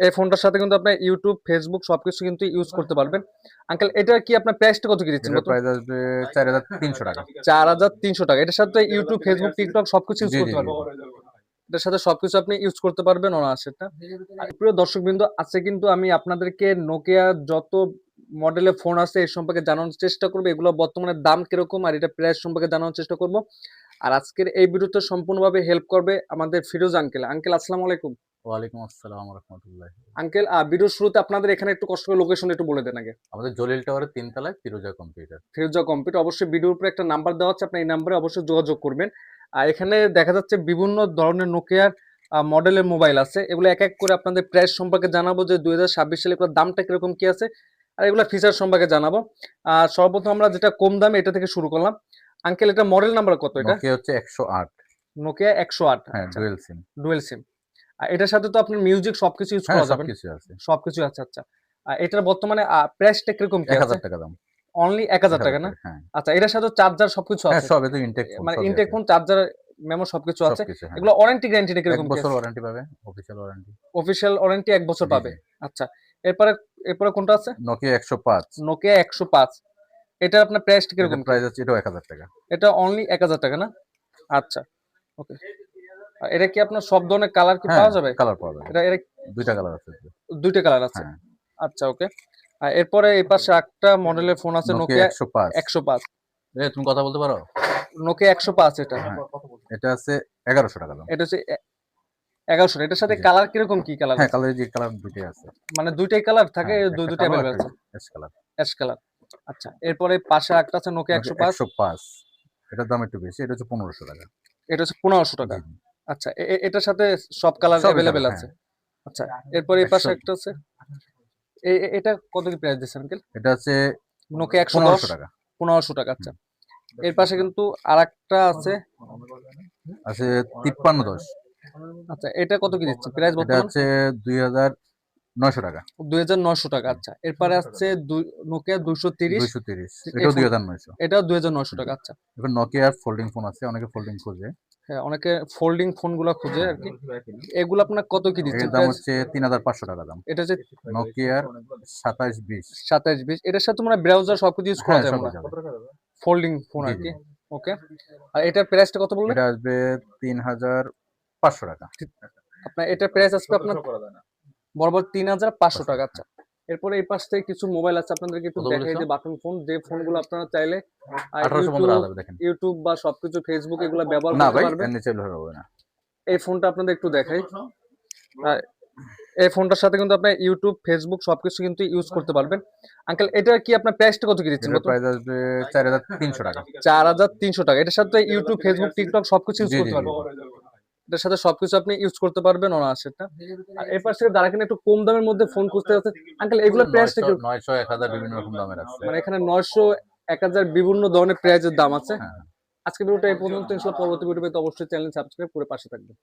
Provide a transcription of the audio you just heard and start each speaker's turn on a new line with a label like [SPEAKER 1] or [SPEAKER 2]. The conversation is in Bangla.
[SPEAKER 1] এই ফোনটার সাথে কিন্তু আপনি ইউটিউব, ফেসবুক সবকিছু কিন্তু ইউজ করতে পারবেন। আঙ্কেল এটা কি আপনার প্রাইসটা কত কি দিচ্ছেন?
[SPEAKER 2] এটার প্রাইস আসবে 4300 টাকা।
[SPEAKER 1] ৪,৩০০ টাকা। এটার সাথে ইউটিউব, ফেসবুক, টিকটক সবকিছু ইউজ
[SPEAKER 2] জি জি
[SPEAKER 1] করতে
[SPEAKER 2] জি
[SPEAKER 1] পারবেন। এটার সাথে সবকিছু আপনি ইউজ করতে পারবেন অনায়াসে এটা। আর প্রিয় দর্শকবৃন্দ, আজকে কিন্তু আমি আপনাদেরকে নোকিয়া যত মডেলের ফোন আছে এর সম্পর্কে জানানোর চেষ্টা করব। এগুলো বর্তমানে দাম কিরকম আর এটা প্রাইস সম্পর্কে জানানোর চেষ্টা করব। আর আজকের এই ভিডিওতে সম্পূর্ণভাবে হেল্প করবে আমাদের ফিরোজ আঙ্কেল। আঙ্কেল আসসালামু আলাইকুম।
[SPEAKER 2] ওয়ালাইকুম আসসালাম রাহমাতুল্লাহ।
[SPEAKER 1] আঙ্কেল ভিডিওর শুরুতে আপনাদের এখানে একটু কষ্ট করে লোকেশন একটু বলে দেন আগে।
[SPEAKER 2] আমাদের জলিল টাওয়ারের ৩ তলায় ফিরোজা কম্পিউটার।
[SPEAKER 1] ফিরোজা কম্পিউটার, অবশ্যই ভিডিওর উপরে একটা নাম্বার দেওয়া আছে, আপনি এই নাম্বারে অবশ্যই যোগাযোগ করবেন। আর এখানে দেখা যাচ্ছে বিভিন্ন ধরনের নোকিয়ার মডেলের মোবাইল আছে। এগুলো এক এক করে আপনাদের প্রাইস সম্পর্কে জানাবো যে 2026 সালে এগুলোর দামটা কিরকম কি আছে, আর এগুলো ফিচার সম্পর্কে জানাবো। আর সর্বপ্রথম আমরা যেটা কম দামে এটা থেকে শুরু করলাম। আঙ্কেল এটা মডেল নাম্বার কত? এটা
[SPEAKER 2] নোকিয়া হচ্ছে ১০৮।
[SPEAKER 1] নোকিয়া 108।
[SPEAKER 2] হ্যাঁ,
[SPEAKER 1] আচ্ছা,
[SPEAKER 2] ডুয়েল সিম।
[SPEAKER 1] ডুয়েল সিম। আর এটার সাথে তো আপনার মিউজিক সবকিছু ইউজ
[SPEAKER 2] হ্যাঁ,
[SPEAKER 1] করা যাবে না?
[SPEAKER 2] সবকিছু আছে।
[SPEAKER 1] সবকিছু আছে। আচ্ছা, এটার বর্তমানে প্রাইসটা কিরকম কি আছে?
[SPEAKER 2] ১০০০ টাকা দাম।
[SPEAKER 1] অনলি ১,০০০ টাকা
[SPEAKER 2] ১০০০
[SPEAKER 1] না?
[SPEAKER 2] টাকা, হ্যাঁ।
[SPEAKER 1] আচ্ছা, এটার সাথে চার্জার সবকিছু
[SPEAKER 2] হ্যাঁ,
[SPEAKER 1] আছে?
[SPEAKER 2] সব এতো ইনটেক ফোন
[SPEAKER 1] মানে
[SPEAKER 2] সবই
[SPEAKER 1] ইনটেক
[SPEAKER 2] আছে।
[SPEAKER 1] ফোন, চার্জার, মেমো সবকিছু আছে।
[SPEAKER 2] সবকিছু, হ্যাঁ।
[SPEAKER 1] এগুলো ওয়ারেন্টি গ্যারান্টিটা
[SPEAKER 2] ১
[SPEAKER 1] কিরকম কি
[SPEAKER 2] বছর
[SPEAKER 1] আছে?
[SPEAKER 2] ওয়ারেন্টি পাবে, অফিসিয়াল ওয়ারেন্টি।
[SPEAKER 1] অফিসিয়াল ওয়ারেন্টি ১ বছর
[SPEAKER 2] জি,
[SPEAKER 1] পাবে।
[SPEAKER 2] জি।
[SPEAKER 1] আচ্ছা। এরপরে এরপরে কোনটা আছে?
[SPEAKER 2] নোকিয়া ১০৫।
[SPEAKER 1] নোকিয়া ১০৫। এটার আপনার প্রাইসটা কিরকম
[SPEAKER 2] এটার
[SPEAKER 1] কি?
[SPEAKER 2] প্রাইস আছে, এটাও ১০০০ টাকা।
[SPEAKER 1] এটা অনলি ১,০০০ টাকা না? আচ্ছা, ওকে। এটা কি আপনার সব ধরনের কালার কি
[SPEAKER 2] হ্যাঁ,
[SPEAKER 1] পাওয়া যাবে?
[SPEAKER 2] কালার পাওয়া যাবে।
[SPEAKER 1] এটা
[SPEAKER 2] ২ টা কালার আছে এতে।
[SPEAKER 1] ২ টা কালার আছে।
[SPEAKER 2] হ্যাঁ।
[SPEAKER 1] আচ্ছা, ওকে। আর এরপরে এই পাশে একটা মডেলের ফোন আছে
[SPEAKER 2] নোকিয়া
[SPEAKER 1] নোকিয়া
[SPEAKER 2] ১০৫।
[SPEAKER 1] ১০৫।
[SPEAKER 2] তুমি কথা বলতে পারো?
[SPEAKER 1] নোকিয়া ১০৫ এটা।
[SPEAKER 2] হ্যাঁ। এটা আছে ১১০০ টাকা দাম।
[SPEAKER 1] এটা হচ্ছে ১১০০ টাকা। এটার সাথে
[SPEAKER 2] জি।
[SPEAKER 1] কালার কিরকম কি কালার
[SPEAKER 2] হ্যাঁ,
[SPEAKER 1] আছে?
[SPEAKER 2] কালার, যে কালার ২ টাই আছে।
[SPEAKER 1] মানে ২ টাই কালার থাকে,
[SPEAKER 2] হ্যাঁ,
[SPEAKER 1] ২
[SPEAKER 2] একটা
[SPEAKER 1] টা
[SPEAKER 2] কালো,
[SPEAKER 1] এভেইলেবল
[SPEAKER 2] একটা
[SPEAKER 1] আছে।
[SPEAKER 2] Ash colour.
[SPEAKER 1] Ash colour. আচ্ছা, এরপরে পাশে আরেকটা আছে নোকিয়া
[SPEAKER 2] নোকিয়া
[SPEAKER 1] ১০৫।
[SPEAKER 2] ১০৫। এটার দাম একটু বেশি। এটা হচ্ছে ১৫০০ টাকা।
[SPEAKER 1] এটা হচ্ছে ১৫০০ টাকা।
[SPEAKER 2] জি, জি।
[SPEAKER 1] আচ্ছা, এটার সাথে সব কালার
[SPEAKER 2] সবই কালার,
[SPEAKER 1] এভেইলেবল
[SPEAKER 2] হ্যাঁ।
[SPEAKER 1] আছে। আচ্ছা, এরপরে এই পাশে
[SPEAKER 2] ১০০।
[SPEAKER 1] একটা আছে। এটা কত কি প্রাইস দিচ্ছেন আঙ্কেল?
[SPEAKER 2] এটা হচ্ছে
[SPEAKER 1] নোকিয়া ১১০।
[SPEAKER 2] ১৫০০ টাকা।
[SPEAKER 1] ১৫০০ টাকা। আচ্ছা।
[SPEAKER 2] হুম।
[SPEAKER 1] এর পাশে কিন্তু আরেকটা আছে।
[SPEAKER 2] আছে ৫৩১০।
[SPEAKER 1] আচ্ছা, এটা কত কি দিচ্ছেন প্রাইস
[SPEAKER 2] এটা
[SPEAKER 1] বর্তমান?
[SPEAKER 2] হচ্ছে ২৯০০ টাকা।
[SPEAKER 1] ২৯০০ টাকা। আচ্ছা, এরপরে আসছে নোকিয়া ২৩০।
[SPEAKER 2] ২৩০।
[SPEAKER 1] এই
[SPEAKER 2] এটাও
[SPEAKER 1] ফোন
[SPEAKER 2] ২৯০০।
[SPEAKER 1] এটাও ২৯০০
[SPEAKER 2] হুম।
[SPEAKER 1] টাকা। আচ্ছা।
[SPEAKER 2] এখন নোকিয়ার ফোল্ডিং ফোন আছে। অনেকে ফোল্ডিং খোঁজে।
[SPEAKER 1] হ্যাঁ, অনেকে ফোল্ডিং ফোনগুলা খুঁজে
[SPEAKER 2] হ্যাঁ।
[SPEAKER 1] আরকি। এগুলো আপনার কত কি
[SPEAKER 2] এর
[SPEAKER 1] দিচ্ছেন
[SPEAKER 2] দাম
[SPEAKER 1] প্রাইস?
[SPEAKER 2] হচ্ছে ৩৫০০ টাকা দাম।
[SPEAKER 1] এটা হচ্ছে
[SPEAKER 2] নোকিয়ার ২৭২০।
[SPEAKER 1] ২৭-২০। এটার সাথে মানে ব্রাউজার সবকিছু ইউজ করা
[SPEAKER 2] হ্যাঁ,
[SPEAKER 1] যায় মনে
[SPEAKER 2] সবই
[SPEAKER 1] হয়।
[SPEAKER 2] যাবে।
[SPEAKER 1] ফোল্ডিং ফোন
[SPEAKER 2] জি, জি।
[SPEAKER 1] আরকি। ওকে। আর এটার প্রাইসটা কত বললেন?
[SPEAKER 2] এটা আসবে ৩৫০০ টাকা।
[SPEAKER 1] আপনার এটার প্রাইস আসবে আপনার বরাবর ৩৫০০
[SPEAKER 2] ৫০০
[SPEAKER 1] টাকা।
[SPEAKER 2] টাকা,
[SPEAKER 1] আচ্ছা।
[SPEAKER 2] হ্যাঁ।
[SPEAKER 1] এরপরে এই পাশ থেকে কিছু মোবাইল আছে, আপনাদেরকে একটু
[SPEAKER 2] কত
[SPEAKER 1] দেখাই
[SPEAKER 2] বলেছো?
[SPEAKER 1] যে বাটন ফোন, যে ফোনগুলো আপনারা চাইলে
[SPEAKER 2] ১৮১৫ টাকা যাবে, দেখেন।
[SPEAKER 1] ইউটিউব বা সবকিছু ফেসবুক এগুলো ব্যবহার
[SPEAKER 2] না
[SPEAKER 1] করতে
[SPEAKER 2] ভাই,
[SPEAKER 1] পারবেন।
[SPEAKER 2] এর নিচে হবে না।
[SPEAKER 1] এই ফোনটা আপনাদের একটু দেখাই। আ এই ফোনটার সাথে কিন্তু আপনি ইউটিউব, ফেসবুক সবকিছু কিন্তু ইউজ করতে পারবেন। আঙ্কেল এটার কি আপনার প্রাইসটা কত কি দিচ্ছেন
[SPEAKER 2] এটার
[SPEAKER 1] বর্তমানে?
[SPEAKER 2] প্রাইস আসবে ৪৩০০ টাকা।
[SPEAKER 1] ৪,৩০০ টাকা। এটার সাথে ইউটিউব, ফেসবুক, টিকটক সবকিছু ইউজ
[SPEAKER 2] জি, জি,
[SPEAKER 1] করতে
[SPEAKER 2] জি,
[SPEAKER 1] পারবেন।
[SPEAKER 2] জি।
[SPEAKER 1] এটার সাথে সবকিছু আপনি ইউজ করতে পারবেন অনায়াসে এটা। আর এপাশ থেকে যারা কিনা একটু কম দামের মধ্যে ফোন খুঁজতে যাচ্ছে, আঙ্কেল এগুলোর প্রাইসটা
[SPEAKER 2] ৯০০,
[SPEAKER 1] কি?
[SPEAKER 2] ৯০০, ১০০০ বিভিন্ন রকম দামের আছে।
[SPEAKER 1] মানে এখানে ৯০০, ১,০০০ বিভিন্ন ধরনের প্রাইজের দাম আছে।
[SPEAKER 2] হ্যাঁ।
[SPEAKER 1] আজকের ভিডিওটা এই পর্যন্ত। ইনশাআল্লাহ পরবর্তী ভিডিও পেতে অবশ্যই চ্যানেল সাবস্ক্রাইব করে পাশে থাকবেন।